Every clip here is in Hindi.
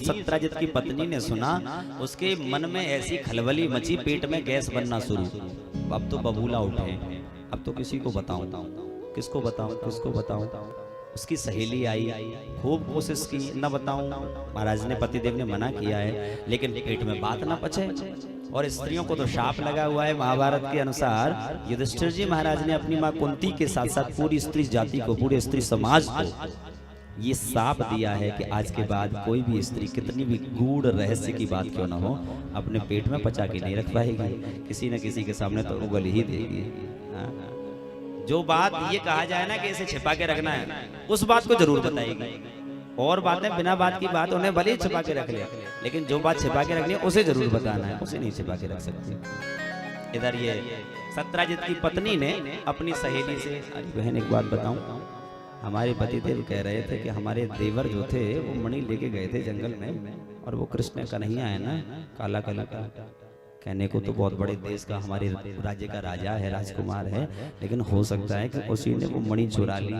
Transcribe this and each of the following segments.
सत्यजित की पत्नी ने सुना, उसके मन में ऐसी खलबली मची, पेट में गैस बनना शुरू। अब तो बबूला उठे, अब तो किसी को बताऊं, किसको बताऊं, किसको बताऊं। उसकी सहेली आई, खूब कोशिश की, न बताऊं। महाराज ने, पतिदेव ने मना किया है, लेकिन पेट में बात ना पचे। और स्त्रियों को तो शाप लगा हुआ है। महाभारत के अनुसार युधिष्ठिर जी महाराज ने अपनी मां कुंती के साथ साथ पूरी स्त्री जाति को, पूरे स्त्री समाज को ये साप दिया है कि आज के बाद कोई भी स्त्री कितनी भी गूढ़ रहस्य की बात क्यों ना हो, अपने पेट में पचा के नहीं रख पाएगी, किसी न किसी के सामने तो उगल ही देगी। जो बात ये कहा जाए ना कि इसे छिपा के रखना है, उस बात को जरूर बताएगी। और बातें बिना बात की बात उन्हें भले ही छिपा के रख ले, लेकिन जो बात छिपा के रखनी है उसे जरूर बताना है, उसे नहीं छिपा के रख सकती। इधर ये सत्यजित की पत्नी ने अपनी सहेली से, बहन एक बात बताऊं, हमारे पतिदेव कह रहे थे कि हमारे देवर जो थे वो मणि लेके गए थे जंगल में, और वो कृष्ण कन्हैया है ना, काला काला का, कहने को तो बहुत बड़े देश का, हमारे राज्य का राजा है, राजकुमार है, लेकिन हो सकता है कि उसी ने वो मणि चुरा ली,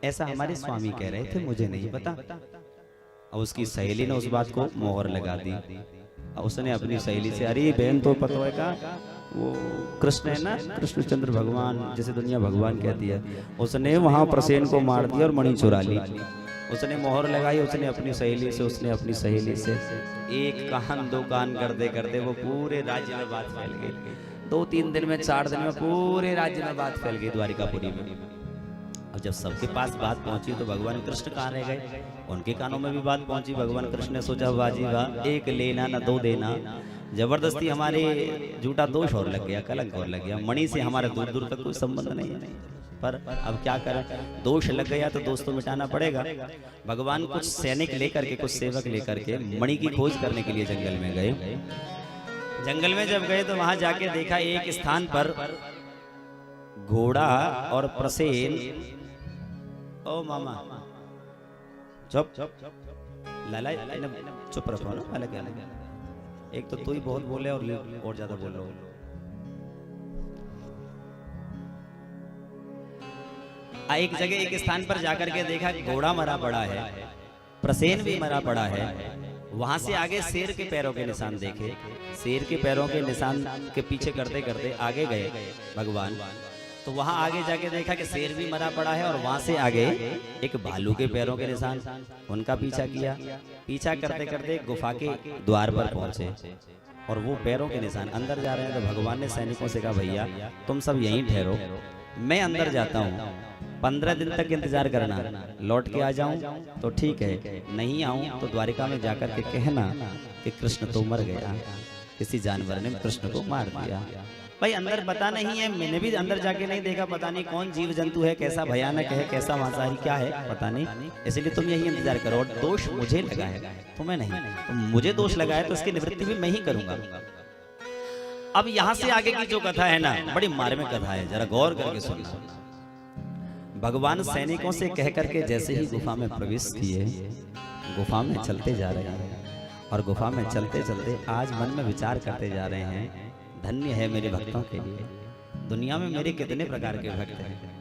ऐसा हमारे स्वामी कह रहे थे, मुझे नहीं पता। और उसकी सहेली ने उस बात को मोहर लगा दी। और उसने अपनी सहेली से, अरे बहन तो पता है का, वो कृष्ण है ना, कृष्णचंद्र भगवान, जैसे दुनिया भगवान कहती है, उसने वहां प्रसेन को मार दिया और मणि चुरा ली। उसने मोहर लगाई, उसने अपनी सहेली से, उसने अपनी सहेली से एक कान दो कान करते करते वो पूरे राज्य में बात फैल गई। 2-3 दिन में, 4 दिन में पूरे राज्य में बात फैल गई, द्वारिकापुरी में। और जब सबके पास बात पहुंची तो भगवान कृष्ण कहाँ रह गए, उनके कानों में भी बात पहुंची। भगवान कृष्ण ने सोचा, बाजी वाह, एक लेना न 2 देना। जबरदस्ती हमारे झूठा दोष और लग गया, कलंक और लग गया। मणि से हमारा दूर दूर तक कोई संबंध नहीं है, पर अब क्या करें, दोष लग गया तो दोष तो मिटाना पड़ेगा। भगवान कुछ सैनिक लेकर के, कुछ सेवक लेकर के मणि की खोज करने के लिए जंगल में गए। जंगल में जब गए तो वहां जाके देखा एक स्थान पर घोड़ा और प्रसेन, ओ मामा चुप लाला, चुप रखो ना, अलग अलग, एक तो तू ही बहुत बोले और ज्यादा बोल रहा हो। एक जगह, एक स्थान पर जाकर के देखा घोड़ा मरा पड़ा है, प्रसेन भी मरा पड़ा है। वहां से आगे शेर के पैरों के निशान देखे, शेर के पैरों के निशान के पीछे करते करते आगे गए भगवान। तो वहां आगे जाके देखा कि शेर भी मरा पड़ा है, और वहां से आगे एक भालू के पैरों के निशान, उनका पीछा किया। पीछा करते करते गुफा के द्वार पर पहुंचे, और वो पैरों के निशान अंदर जा रहे हैं। तो भगवान ने सैनिकों से कहा, भैया तुम सब यहीं ठहरो, मैं अंदर जाता हूँ, 15 दिन तक इंतजार करना, लौट के आ जाऊं तो ठीक है, नहीं आऊं तो द्वारिका में जाकर के कहना कि कृष्ण तो मर गया, किसी जानवर ने कृष्ण को मार दिया। भाई अंदर पता नहीं है, मैंने भी अंदर जाके नहीं देखा, पता नहीं कौन जीव जंतु है, कैसा भयानक है, कैसा मांसाहारी क्या है, पता नहीं, इसलिए तुम यही इंतजार करो। और दोष मुझे लगा है, तुम्हें नहीं, तो मुझे दोष लगा है तो इसकी निवृत्ति भी मैं ही करूंगा। अब यहाँ से आगे की जो कथा है ना, बड़ी मार्मिक कथा है, जरा गौर करके सुनना। भगवान सैनिकों से कह करके जैसे ही गुफा में प्रवेश किए, गुफा में चलते जा रहे हैं, और गुफा में चलते चलते आज मन में विचार करते जा रहे हैं, धन्य है मेरे भक्तों के लिए, दुनिया में मेरे कितने प्रकार के भक्त हैं।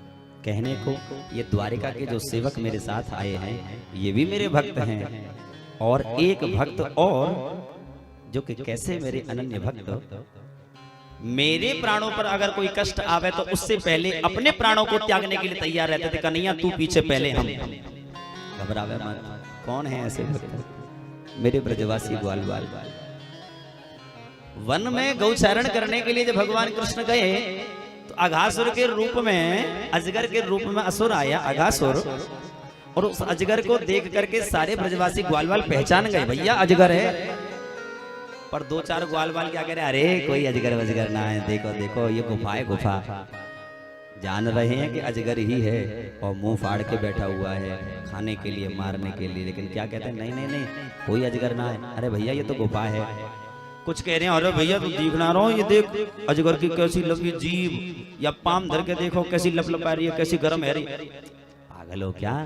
कहने को ये द्वारिका के जो सेवक मेरे साथ आए हैं, ये भी मेरे भक्त हैं, और एक भक्त और जो कि कैसे मेरे अनन्य भक्त, मेरे प्राणों पर अगर कोई कष्ट आवे तो उससे पहले अपने प्राणों को त्यागने के लिए तैयार रहते थे। कन्हैया तू पीछे, पहले हम, घबरावे मत। कौन है ऐसे भक्त? मेरे ब्रजवासी ग्वाल बाल। वन में गौचारण करने के लिए जब भगवान कृष्ण गए तो अघासुर के रूप में, अजगर के रूप में असुर आया, अघासुर, और उस अजगर को देख करके सारे ब्रजवासी ग्वालवाल पहचान गए, भैया अजगर है। पर 2-4 ग्वालवाल क्या कह रहे, अरे कोई अजगर वजगर ना है, देखो देखो ये गुफा है, गुफा जान रहे हैं कि अजगर ही है, और मुंह फाड़ के बैठा हुआ है खाने के लिए, मारने के लिए, लेकिन क्या कहते हैं, नहीं नहीं नहीं कोई अजगर ना है, अरे भैया ये तो गुफा है। कुछ कह रहे हैं, अरे भैया तू देख ना रहा हो, ये देख अजगर की कैसी लंबी जीभ, या पाम धर के देखो कैसी लपलपा रही है, कैसी गर्म है रही। पागल हो क्या,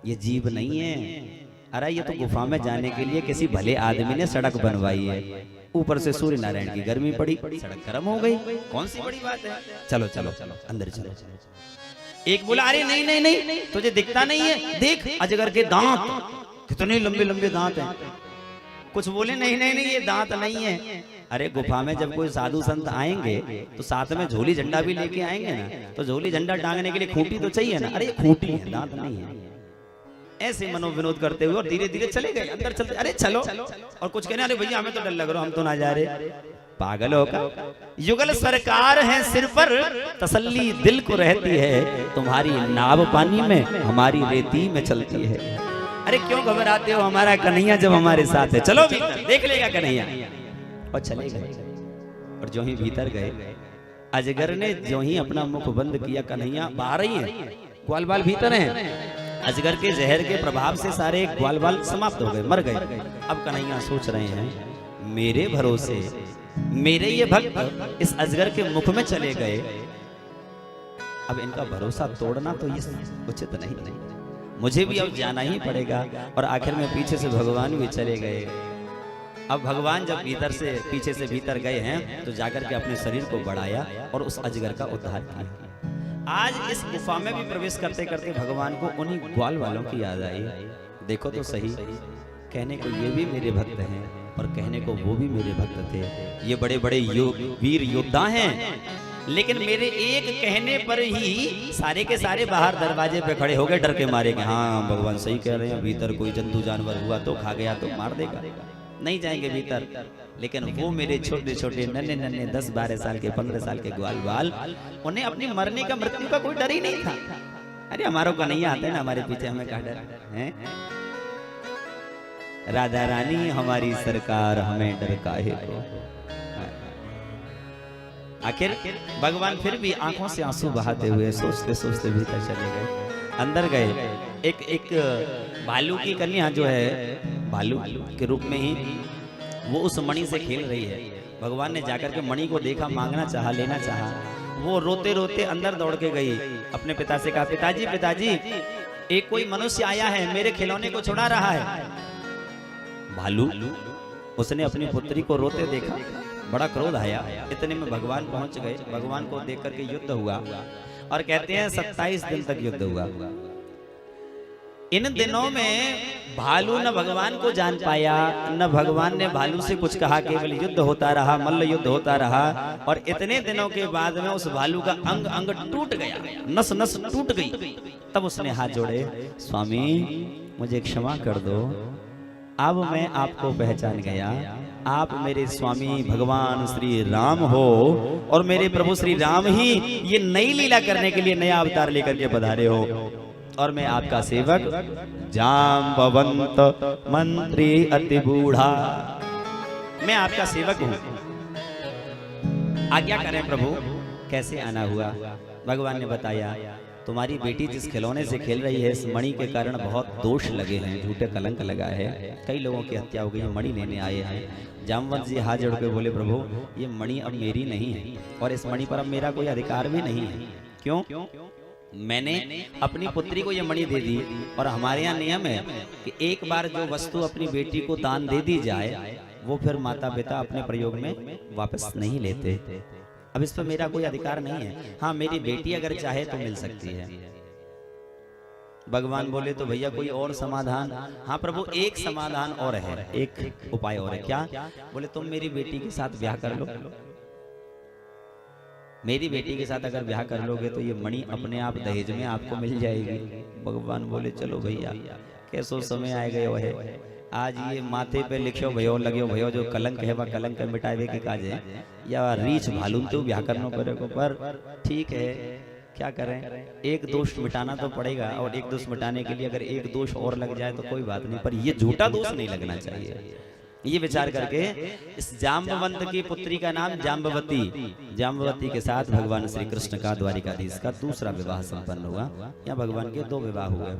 ये जीभ नहीं है, अरे ये तो गुफा में जाने के लिए किसी भले आदमी ने सड़क बनवाई है, ऊपर से सूर्य नारायण की गर्मी पड़ी, सड़क गर्म हो गई, कौन सी बड़ी बात है, चलो चलो चलो अंदर चलो। एक बोला, अरे नहीं नहीं नहीं तुझे दिखता नहीं है, देख अजगर के दांत कितने लंबे लंबे दांत हैं। कुछ बोले नहीं नहीं नहीं ये दांत नहीं है। अरे गुफा में जब कोई साधु संत आएंगे तो साथ में झोली झंडा भी लेके आएंगे ना, तो झोली झंडा टांगने के लिए खूंटी तो चाहिए ना। अरे ये खूंटी है, दांत नहीं है। ऐसे मनोविनोद करते हुए और धीरे धीरे चले गए अंदर। चलते अरे चलो, और कुछ कहने अरे भैया हमें तो डर लग रहा, हम तो ना जा रहे। पागल होगा, युगल सरकार है सिर पर, तसल्ली दिल को रहती है, तुम्हारी नाव पानी में हमारी रेती में चलती है। अरे क्यों घबराते हो, हमारा कन्हैया जब हमारे साथ है, चलो भीतर देख लेगा कन्हैया। और चले गए, और जो ही भीतर गए अजगर ने जो ही अपना मुख बंद किया, कन्हैया बाहर ही है, ग्वाल बाल भीतर हैं। अजगर के जहर के प्रभाव से सारे ग्वाल बाल समाप्त हो गए, मर गए। अब कन्हैया सोच रहे हैं मेरे भरोसे मेरे ये भक्त इस अजगर के मुख में चले गए, अब इनका भरोसा तोड़ना तो ये उचित नहीं, मुझे भी अब जाना ही पड़ेगा। और आखिर में पीछे से भगवान भी चले गए। अब भगवान जब भीतर से पीछे से भीतर गए हैं तो जाकर के अपने शरीर को बढ़ाया और उस अजगर का उद्धार किया। आज इस गुफा में भी प्रवेश करते करते भगवान को उन्हीं ग्वाल वालों की याद आई। देखो तो सही, कहने को ये भी मेरे भक्त हैं और कहने को वो भी मेरे भक्त थे। ये बड़े बड़े वीर योद्धा हैं, लेकिन मेरे एक कहने पर ही सारे के सारे बाहर दरवाजे पे खड़े हो गए डर के मारे। हाँ भगवान सही कह रहे हैं, भीतर कोई जंतु जानवर हुआ तो खा गया तो मार देगा, नहीं जाएंगे भीतर। लेकिन वो मेरे छोटे छोटे नन्हे नन्हे 10-12 साल के 15 साल के ग्वाल बाल, उन्हें अपनी मरने का मृत्यु का कोई डर ही नहीं था। अरे हमारों का नहीं आते ना हमारे पीछे, हमें क्या डर है। राधा रानी हमारी सरकार, हमें डर काहे को। आखिर भगवान फिर भी आंखों से आंसू बहाते हुए सोचते सोचते भीतर चले गए। अंदर गए, एक भालू की कन्या जो है भालू के रूप में ही वो उस मणि से खेल रही है। भगवान ने जाकर के मणि को देखा, मांगना चाहा, लेना चाहा। वो रोते रोते अंदर दौड़ के गई, अपने पिता से कहा पिताजी पिताजी एक कोई मनुष्य आया है, मेरे खिलौने को छुड़ा रहा है। भालू उसने अपनी पुत्री को रोते देखा, बड़ा क्रोध आया। इतने में भगवान पहुंच गए। भगवान को देख करके युद्ध हुआ और कहते हैं 27 दिन तक युद्ध हुआ। इन दिनों में भालू न भगवान को जान पाया, न भगवान ने भालू से कुछ कहा, केवल युद्ध होता रहा, मल्ल युद्ध होता रहा। और इतने दिनों के बाद में उस भालू का अंग अंग टूट गया, नस नस टूट गई। तब उसने हाथ जोड़े, स्वामी मुझे क्षमा कर दो, अब मैं आपको पहचान गया, आप मेरे स्वामी भगवान श्री राम हो और मेरे प्रभु श्री राम ही ये नई लीला करने के लिए नया अवतार लेकर के पधारे हो। और मैं आपका सेवक जाम्बवंत मंत्री अति बूढ़ा, मैं आपका सेवक हूं, आज्ञा करें प्रभु। कैसे आना हुआ? भगवान ने बताया, तुम्हारी बेटी जिस खिलौने से खेल रही है, इस मणि के कारण बहुत दोष लगे हैं, झूठे कलंक लगा है, कई लोगों की हत्या हो गई, मणि लेने आए हैं। जामवंत जी हाथ जोड़ के बोले, प्रभु ये मणि अब मेरी नहीं है और इस मणि पर अब मेरा कोई अधिकार भी नहीं है। क्यों? मैंने अपनी पुत्री को ये मणि दे दी और हमारे यहाँ नियम है कि एक बार जो वस्तु अपनी बेटी को दान दे दी जाए वो फिर माता पिता अपने प्रयोग में वापस नहीं लेते। अब इस पर मेरा कोई अधिकार नहीं है। हाँ मेरी बेटी अगर चाहे तो मिल सकती है। भगवान बोले तो भैया कोई और समाधान? हाँ प्रभु एक समाधान और है, एक उपाय और है। क्या? बोले तुम मेरी बेटी के साथ ब्याह कर लो। मेरी बेटी के साथ अगर ब्याह कर लोगे तो ये मणि अपने आप दहेज में आपको मिल जाएगी। भगवान बोले चलो भैया कैसो समय आए गए है, आज ये माथे पे लिखो भयो लगे भयो, जो कलंक है वह कलंक मिटावे के काज है, या रीछ भालून तो ब्याह करना पड़ेगा। पर ठीक है क्या करें, एक दोष मिटाना तो पड़ेगा और एक दोष मिटाने के लिए अगर एक दोष और लग जाए तो कोई बात नहीं, पर ये झूठा दोष नहीं लगना चाहिए। ये विचार करके इस जाम्बवंत की पुत्री का नाम जाम्बवती, जाम्बवती के साथ भगवान श्री कृष्ण का द्वारिकाधीश का दूसरा विवाह संपन्न हुआ। या भगवान के 2 विवाह हुए।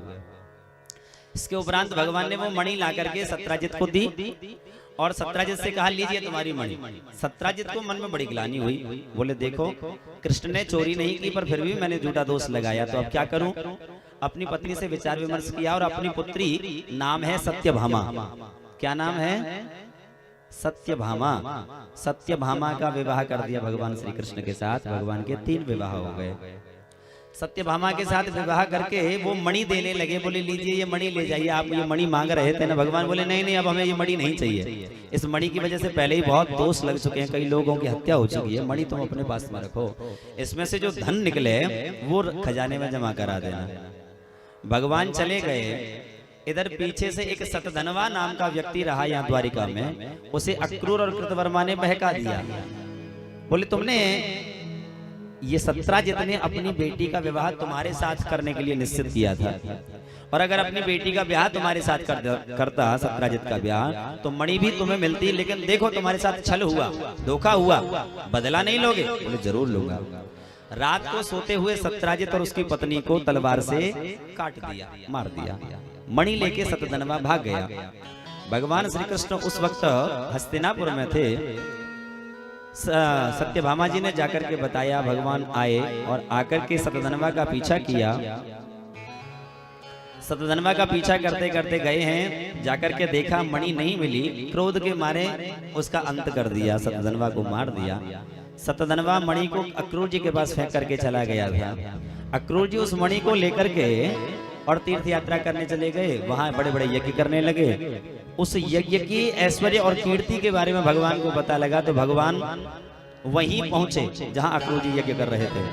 इसके उपरांत भगवान ने वो मणि ला करके सत्राजित को दी और सत्राजित से कहा लीजिए तुम्हारी मणि। सत्राजित को मन में बड़ी ग्लानि हुई, बोले देखो कृष्ण ने चोरी नहीं की पर फिर भी मैंने झूठा दोष लगाया, तो अब क्या करूं? अपनी पत्नी से विचार विमर्श किया और अपनी पुत्री नाम है सत्यभामा। क्या नाम है? सत्यभामा। सत्यभामा का विवाह कर दिया भगवान श्री कृष्ण के साथ। भगवान के 3 विवाह हो गए। सत्यभामा के साथ विवाह करके वो मणि देने लगे, बोले लीजिए ये मणि ले जाइए, आप ये मणि मांग रहे थे ना। भगवान बोले नहीं नहीं, अब हमें ये मणि नहीं चाहिए, इस मणि की वजह से पहले ही बहुत दोष लग चुके हैं, कई लोगों की हत्या हो चुकी है, मणि तुम अपने पास में रखो, इसमें से जो धन निकले वो खजाने में जमा करा देना। भगवान चले गए। इधर पीछे से एक सतधनवा नाम का व्यक्ति रहा यहाँ द्वारिका में, उसे अक्रूर और कृतवर्मा ने बहका दिया। बोले तुमने ये सत्राजित ने अपनी बेटी का विवाह तुम्हारे साथ करने के लिए निश्चित किया था, और अगर अपनी बेटी का ब्याह तुम्हारे साथ करता सत्राजित का ब्याह, तो मणि भी तुम्हें मिलती, लेकिन देखो तुम्हारे साथ छल हुआ, धोखा हुआ, बदला नहीं लोगे? बोले जरूर लूंगा। रात को सोते हुए सत्राजित और उसकी पत्नी को तलवार से काट दिया, मार दिया। मणि लेके सतधनवा भाग गया। भगवान श्री कृष्ण उस वक्त हस्तिनापुर में थे। सत्यभामा जी ने जाकर के बताया, भगवान आए और आकर के सतधनवा का पीछा किया। सतधनवा का पीछा करते करते गए हैं, जाकर के देखा मणि नहीं मिली, क्रोध के मारे उसका अंत कर दिया, सतधनवा को मार दिया। सतधनवा मणि को अक्रूर जी के पास फेंक करके चला गया था। अक्रूर जी उस मणि को लेकर के और तीर्थ यात्रा करने चले गए, वहां बड़े बड़े यज्ञ करने लगे। उस यज्ञ की ऐश्वर्य और कीर्ति के बारे में भगवान को पता लगा, तो भगवान वहीं पहुंचे जहां अक्रूर जी यज्ञ कर रहे थे।